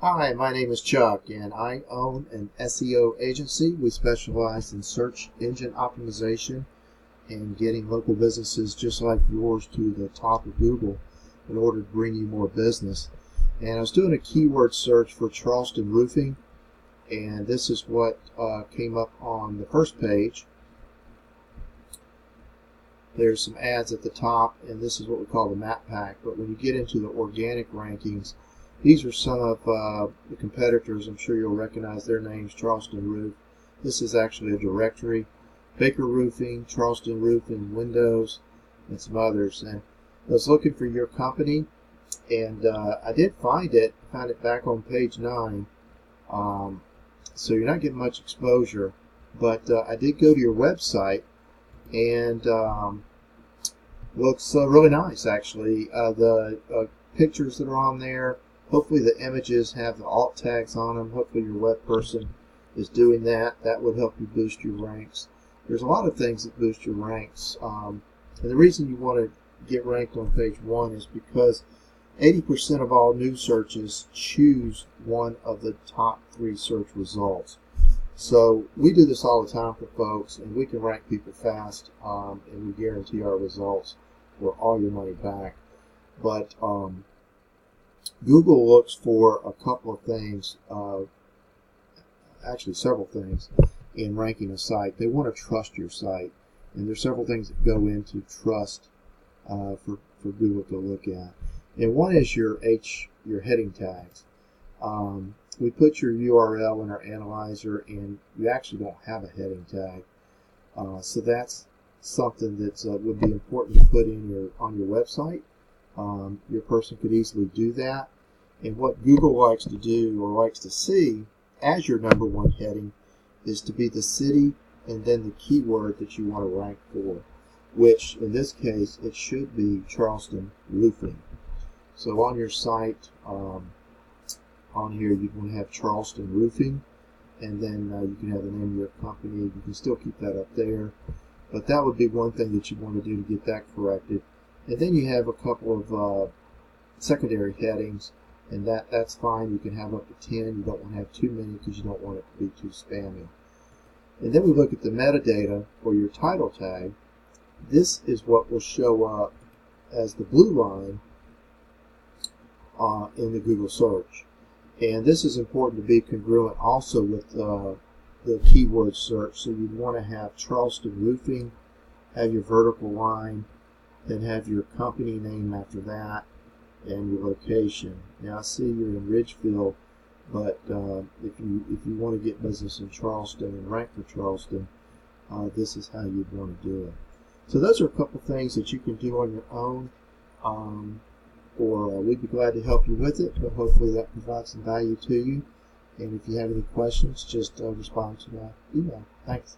Hi, my name is Chuck, and I own an SEO agency. We specialize in search engine optimization and getting local businesses just like yours to the top of Google in order to bring you more business. And I was doing a keyword search for Charleston Roofing, and this is what came up on the first page. There's some ads at the top, and this is what we call the map pack. But when you get into the organic rankings, these are some of the competitors. I'm sure you'll recognize their names: Charleston Roof. This is actually a directory. Bacci Roofing, Charleston Roofing, Windows, and some others. And I was looking for your company, and I did find it. Found it back on page 9. So you're not getting much exposure, but I did go to your website, and looks really nice, actually. The pictures that are on there, hopefully the images have the alt tags on them. Hopefully your web person is doing that. That would help you boost your ranks. There's a lot of things that boost your ranks. And the reason you want to get ranked on page 1 is because 80% of all new searches choose one of the top 3 search results. So we do this all the time for folks, and we can rank people fast, and we guarantee our results for all your money back. But Google looks for a couple of things, actually several things, in ranking a site. They want to trust your site, and there's several things that go into trust for Google to look at. And one is your heading tags. We put your URL in our analyzer, and you actually don't have a heading tag. So that's something that would be important to put in on your website. Your person could easily do that. And what Google likes to do, or likes to see as your number 1 heading, is to be the city and then the keyword that you want to rank for, which in this case it should be Charleston Roofing. So on your site, on here you can have Charleston Roofing, and then you can have the name of your company. You can still keep that up there, but that would be one thing that you want to do to get that corrected. And then you have a couple of secondary headings, and that's fine. You can have up to 10. You don't want to have too many because you don't want it to be too spammy. And then we look at the metadata for your title tag. This is what will show up as the blue line in the Google search. And this is important to be congruent also with the keyword search. So you'd want to have Charleston Roofing, have your vertical line, then have your company name after that, and your location. Now I see you're in Ridgefield, but if you want to get business in Charleston and rank for Charleston, this is how you'd want to do it. So those are a couple things that you can do on your own. Or we'd be glad to help you with it, but hopefully that provides some value to you. And if you have any questions, just respond to my email. Thanks.